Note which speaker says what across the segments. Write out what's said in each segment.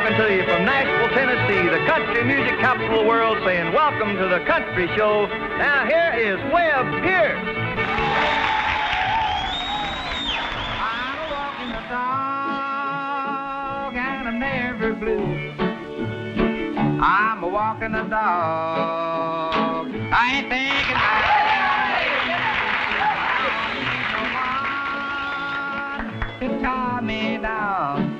Speaker 1: talking to you from Nashville, Tennessee, the country music capital of the world, saying welcome to the country show. Now here is Webb Pierce.
Speaker 2: I'm a walking the dog and I'm never blue. I'm a walking the dog. I ain't thinking about it. No one to tie me down.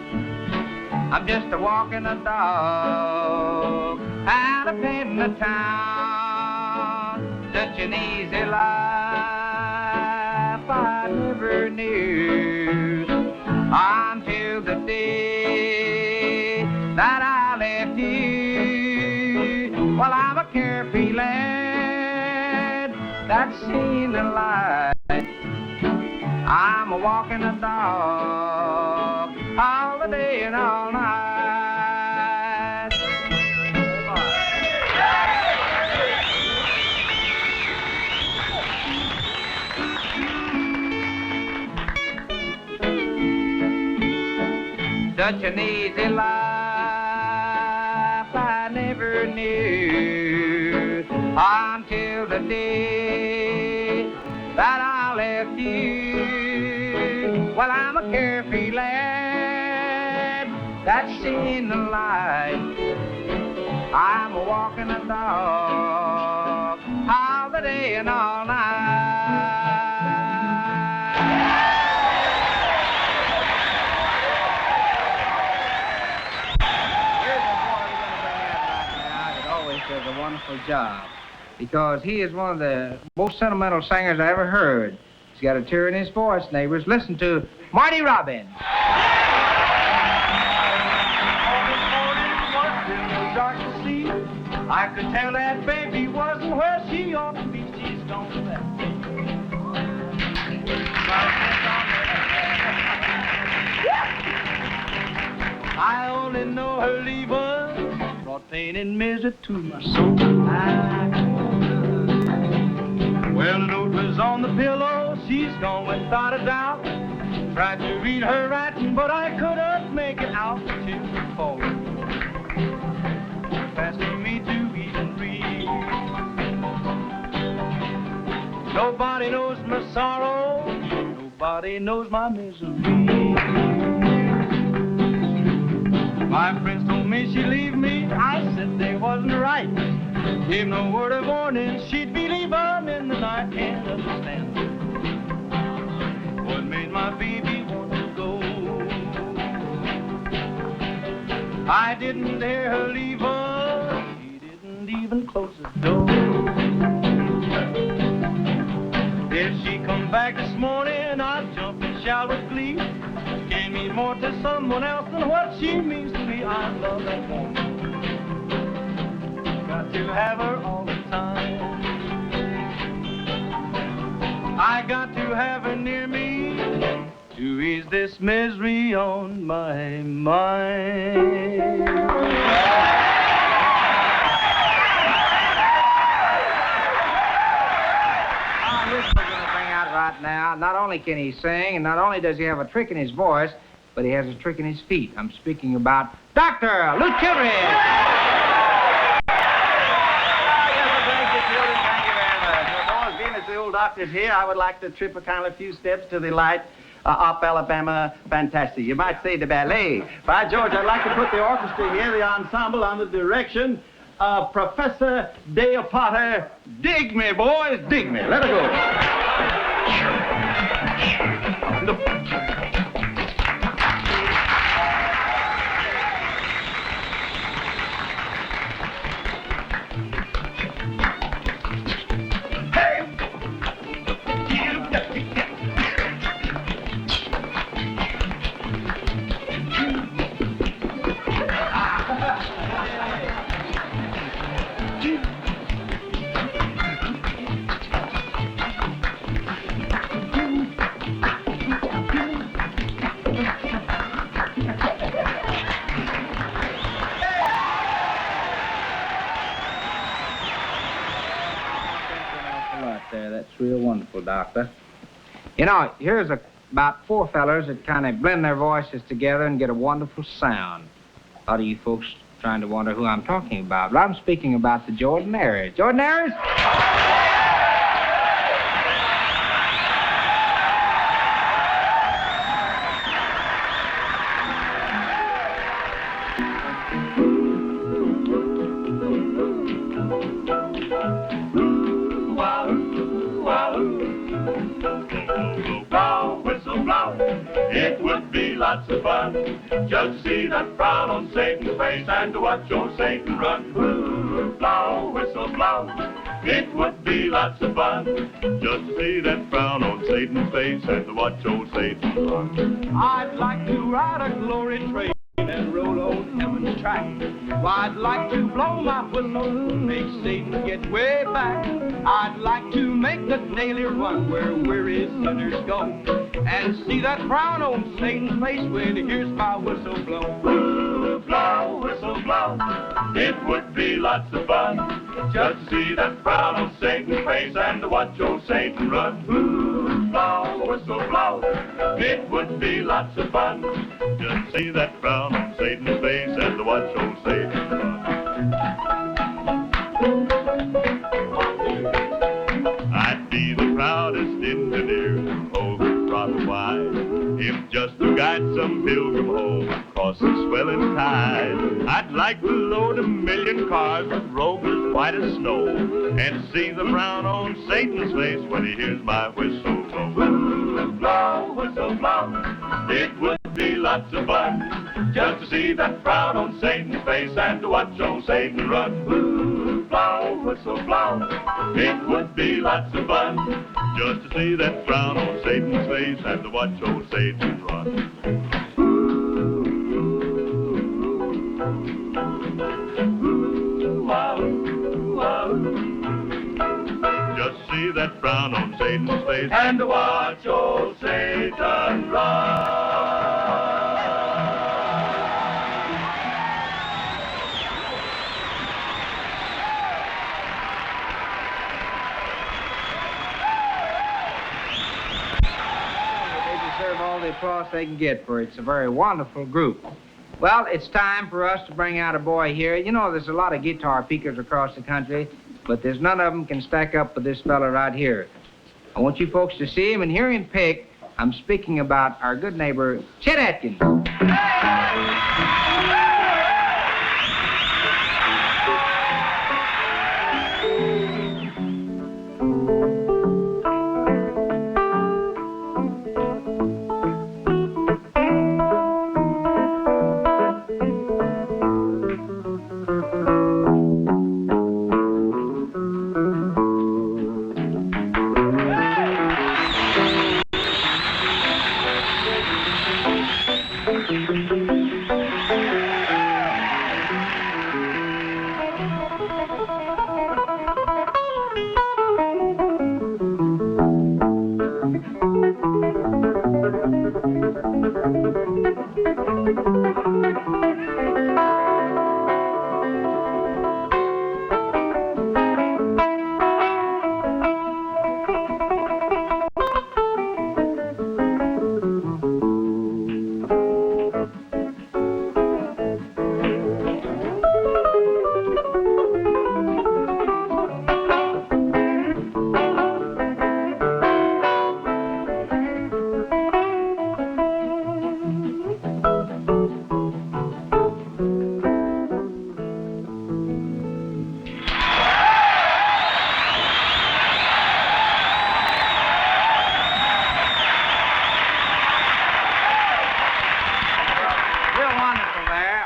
Speaker 2: I'm just a walking a dog out of in the town. Such an easy life I never knew until the day that I left you. Well, I'm a carefree lad that's seen the light. I'm a walking a dog all the day and all night. Such an easy life I never knew until the day that I left you. Well, I'm a carefree lad that's seen the light. I'm a walking a dog all the day and all night. Here's a boy we're going to bring out right now that always does a wonderful job, because he is one of the most sentimental singers I ever heard. He's got a tear in his voice, neighbors. Listen to Marty Robbins. I could tell that baby wasn't where she ought to be. She's gone to that. I only know her leaving brought pain and misery to my soul. Well, the note was on the pillow. She's gone without a doubt. Tried to read her writing, but I couldn't make it out till the fall. Asking me to even read. Nobody knows my sorrow. Nobody knows my misery. My friends told me she'd leave me. I said they wasn't right. Gave no word of warning. She'd be leaving in the night. Can't understand what made my baby want to go. I didn't dare her leave her. She didn't even close the door. If she come back this morning, I'll jump and shout with glee. She can't mean more to someone else than what she means to me. I love that woman. Got to have her all the time. I got to have her near me to ease this misery on my mind. This we're going to bring out right now. Not only can he sing, and not only does he have a trick in his voice, but he has a trick in his feet. I'm speaking about Dr. Lou Childre.
Speaker 3: The old doctor's here. I would like to trip a kind of few steps to the light Op Alabama Fantasy. You might say the ballet. By George, I'd like to put the orchestra here, the ensemble, on the direction of Professor Dale Potter. Dig me, boys, dig me. Let her go. That's real wonderful, Doctor.
Speaker 2: You know, here's about four fellers that kind of blend their voices together and get a wonderful sound.
Speaker 4: A lot of you folks trying to wonder who I'm talking about. But I'm speaking about the Jordanaires. Jordanaires?
Speaker 5: It would be lots of fun just to see that frown on Satan's face and to watch old Satan run. Ooh, blow, whistle, blow. It would be lots of fun just to see that frown on Satan's face and to watch old Satan run.
Speaker 2: I'd like to ride a glory train and roll on heaven's track. Well, I'd like to blow my whistle, make Satan get way back. I'd like to make the daily run where weary sinners go and see that frown on Satan's face when he hears my whistle blow.
Speaker 5: Ooh, blow, whistle, blow. It would be lots of fun just to see that frown on Satan's face and to watch old Satan run. Ooh, blow, whistle, blow. It would be lots of fun just to see that frown on Satan's face and to watch old Satan run. I'd be the proudest engineer over the wide if just to guide some pilgrim home across the swelling tide. I'd like to load 1,000,000 cars with rovers white as snow and see the frown on Satan's face when he hears my whistle blow. Whistle blow, whistle blow. It would be lots of fun just to see that frown on Satan's face and to watch old Satan run. Whistle blow, whistle blow. It would be lots of fun just to see that frown on Satan's face and to watch old Satan run. Just see that frown on Satan's face and to watch old Satan run.
Speaker 4: All the applause they can get for it. It's a very wonderful group. Well, it's time for us to bring out a boy here. You know, there's a lot of guitar peakers across the country, but there's none of them can stack up with this fella right here. I want you folks to see him and hear him pick. I'm speaking about our good neighbor, Chet Atkins.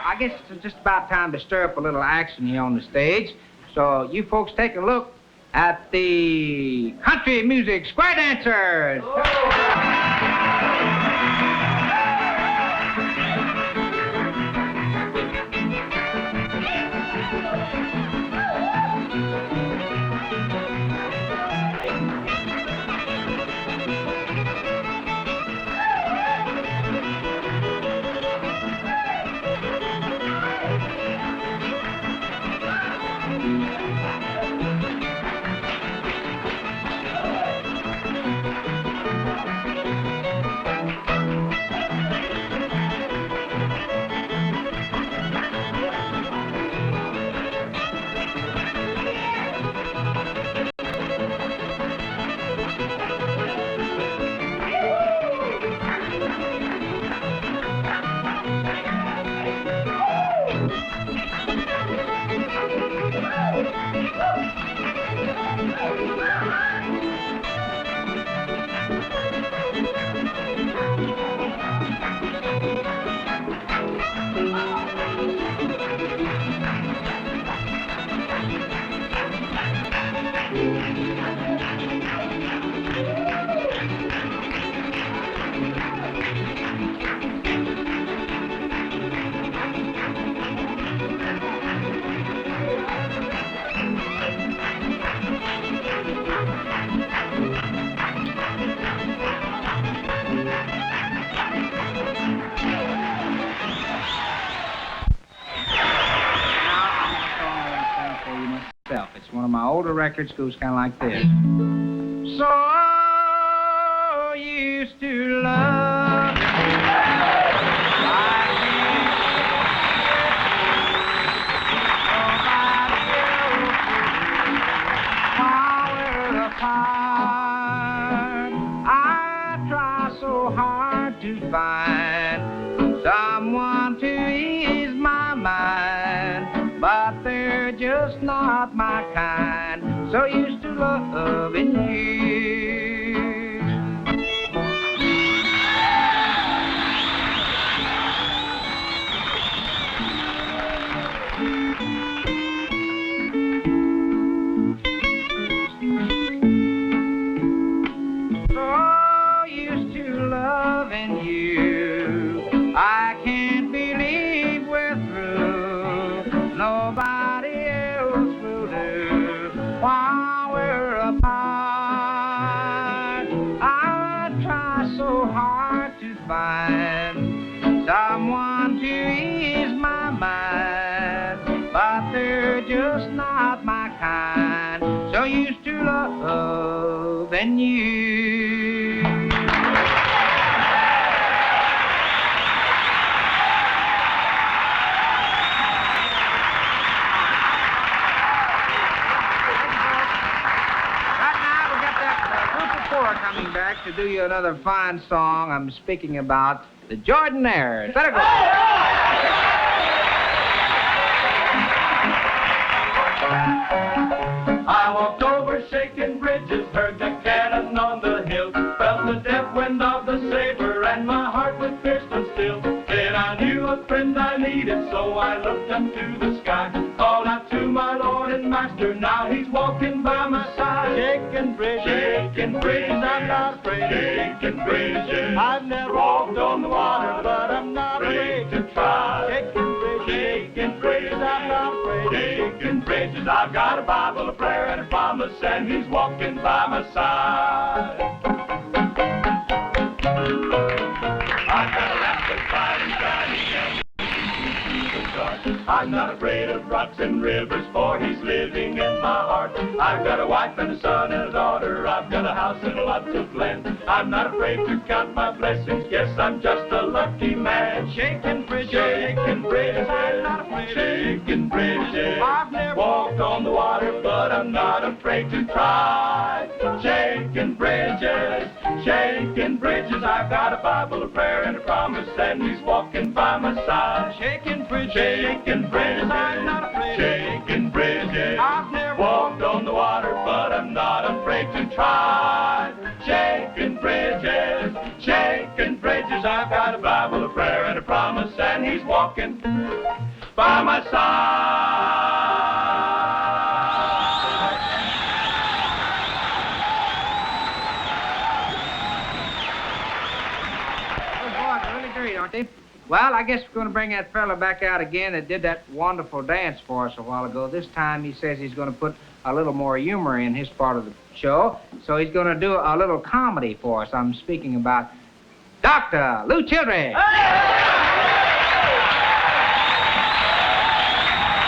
Speaker 4: I guess it's just about time to stir up a little action here on the stage. So you folks take a look at the country music square dancers. older records goes kind of like this. So used to love find someone to ease my mind, but they're just not my kind. So used to loving you. Someone to ease my mind, but they're just not my kind. So used to loving you. Coming back to do you another fine song. I'm speaking about the Jordanaires. Let it go.
Speaker 2: I walked over shaking bridges, heard the cannon on the hill, felt the death wind of the saber, and my heart was pierced and still. Then I knew a friend I needed, so I looked up to the sky, called out to my Lord and Master. Now he's walking by my side. Shaking bridges, I'm not afraid. Shaking bridges, I've never walked on the water, but I'm not afraid to try. Shaking bridges, I'm not afraid. Shaking bridges, I've got a Bible, a prayer, and a promise, and he's walking by my side. I've got a lamp that's bright and shining, I'm not afraid of rocks and rivers, for he's living in my heart. I've got a wife and a son and a daughter, I've got a house and lots of land. I'm not afraid to count my blessings, yes, I'm just a lucky man. Shaking bridges, I'm not afraid. Shaking bridges, I've never walked on the water, but I'm not afraid to try. Shaking bridges, I've got a Bible, a prayer, and a promise, and he's walking by my side. Shaking bridges, I'm not afraid. Shaking bridges, I've never walked on the water, but I'm not afraid to try. Shaking bridges, I've got a Bible, a prayer, and a promise, and he's walking by my side.
Speaker 4: Those boys are really great, aren't they? Well, I guess we're going to bring that fella back out again that did that wonderful dance for us a while ago. This time he says he's going to put a little more humor in his part of the show, so he's going to do a little comedy for us. I'm speaking about Dr. Lou Childre.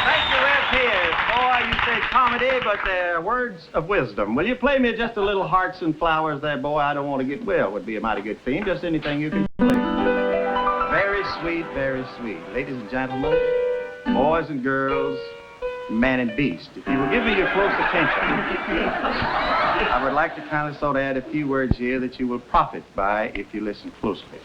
Speaker 3: Thank you, Webb Pierce. Boy, you say comedy, but they're words of wisdom. Will you play me just a little Hearts and Flowers there, boy? I don't want to get well. Would be a mighty good theme. Just anything you can play. Very sweet, very sweet. Ladies and gentlemen, boys and girls, man and beast, if you will give me your close attention, I would like to kind of sort of add a few words here that you will profit by if you listen closely.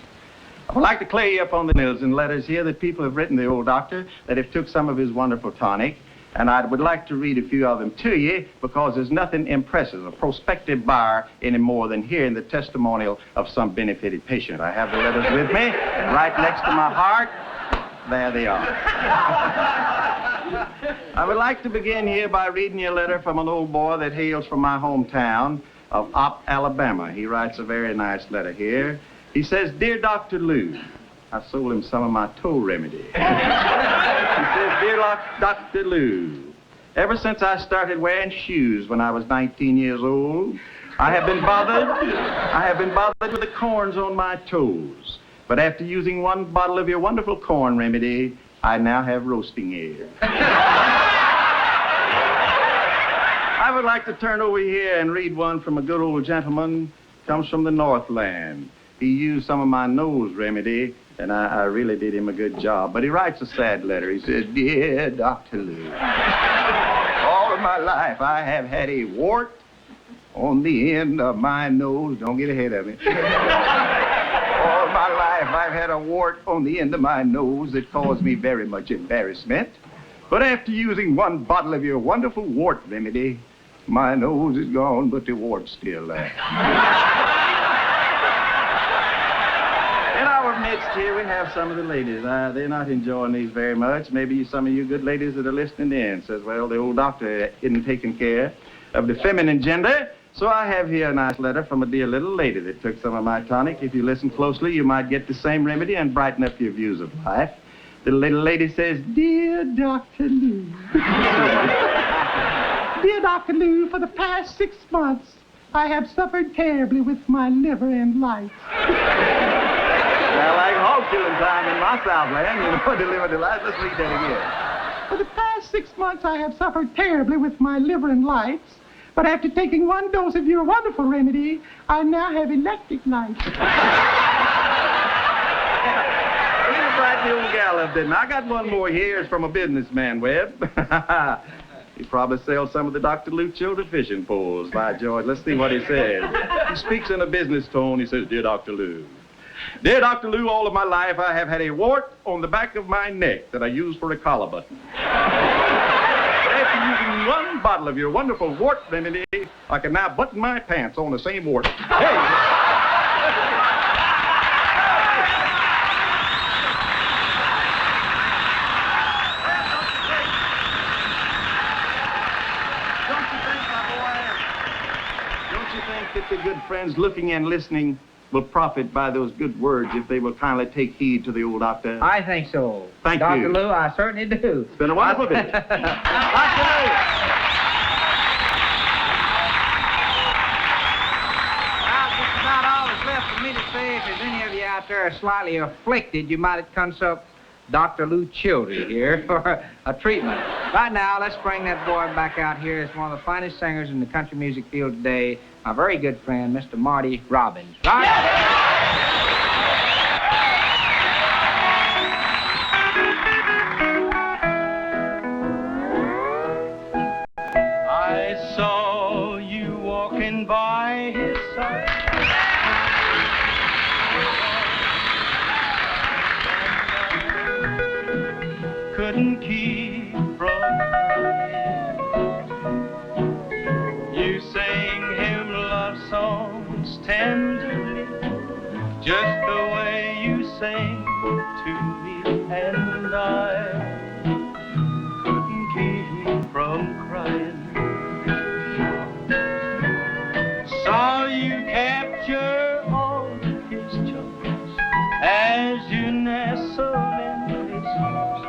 Speaker 3: I would like to clear you up on the news and letters here that people have written the old doctor that have took some of his wonderful tonic, and I would like to read a few of them to you because there's nothing impresses a prospective buyer any more than hearing the testimonial of some benefited patient. I have the letters with me, right next to my heart. There they are. I would like to begin here by reading you a letter from an old boy that hails from my hometown of Opry, Alabama. He writes a very nice letter here. He says, "Dear Dr. Lou," I sold him some of my toe remedy. He says, "Dear Dr. Lou, ever since I started wearing shoes when I was 19 years old, I have been bothered with the corns on my toes. But after using one bottle of your wonderful corn remedy, I now have roasting ear." I would like to turn over here and read one from a good old gentleman. Comes from the Northland. He used some of my nose remedy, and I really did him a good job. But he writes a sad letter. He says, "Dear Dr. Lou, all of my life I have had a wart on the end of my nose." Don't get ahead of me. All my life I've had a wart on the end of my nose that caused me very much embarrassment. But after using one bottle of your wonderful wart remedy, my nose is gone, but the wart's still there. In our midst here, we have some of the ladies. They're not enjoying these very much. Maybe some of you good ladies that are listening in says, well, the old doctor isn't taking care of the feminine gender. So I have here a nice letter from a dear little lady that took some of my tonic. If you listen closely, you might get the same remedy and brighten up your views of life. The little lady says, "Dear Dr. Lou." "Dear Dr. Lou, for the past 6 months, I have suffered terribly with my liver and lights." Now, like hog killing time in my Southland, you know, deliver the lights. Let's read that again. "For the past 6 months, I have suffered terribly with my liver and lights. But after taking 1 dose of your wonderful remedy, I now have electric lights." Right, the old gal up there. Now, I got one more here. It's from a businessman, Webb. He probably sells some of the Dr. Lou Childre fishing poles. By George, let's see what he says. He speaks in a business tone. He says, "Dear Dr. Lou. Dear Dr. Lou, all of my life I have had a wart on the back of my neck that I use for a collar button. After using 1 bottle of your wonderful wart remedy, I can now button my pants on the same wart." Hey! That the good friends looking and listening will profit by those good words if they will kindly take heed to the old doctor?
Speaker 4: I think so.
Speaker 3: Thank
Speaker 4: Dr.
Speaker 3: you.
Speaker 4: Lou, I certainly do.
Speaker 3: It's been a wonderful visit. Dr. Lou.
Speaker 4: Well, just about all that's left for me to say. If there's any of you out there slightly afflicted, you might consult Dr. Lou Childre here for a treatment. Right now, let's bring that boy back out here as one of the finest singers in the country music field today, my very good friend, Mr. Marty Robbins. Right?
Speaker 2: I saw you walking by his side. Couldn't keep from crying. You sang him love songs tenderly, just the way you sang to me, and I couldn't keep from crying. Saw you capture all his charms as you nestled in his arms,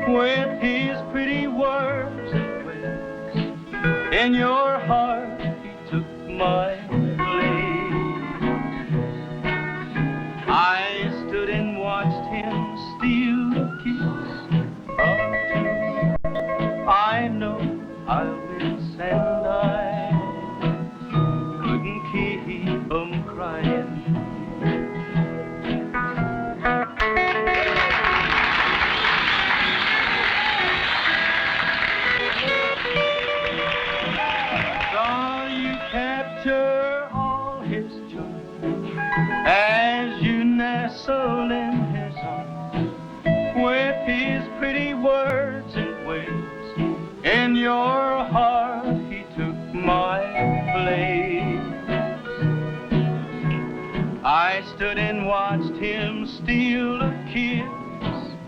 Speaker 2: with his pretty words and ways. In your heart he took my place. I stood and watched him steal a kiss from 2. I know I'll miss, and I couldn't keep from crying. Capture all his joy as you nestle in his arms, with his pretty words and ways. In your heart he took my place. I stood and watched him steal a kiss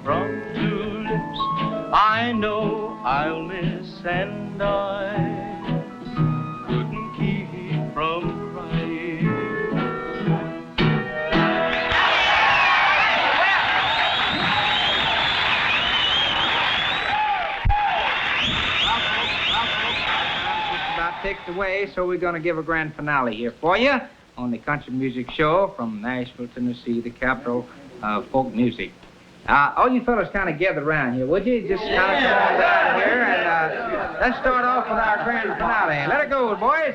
Speaker 2: from 2 lips I know I'll miss, and I from crying.
Speaker 4: Just about ticked away, so we're going to give a grand finale here for you on the Country Music Show from Nashville, Tennessee, the capital of folk music. All you fellas kind of gather around here, would you? Just kind of come on down here, and let's start off with our grand finale. Let it go, boys.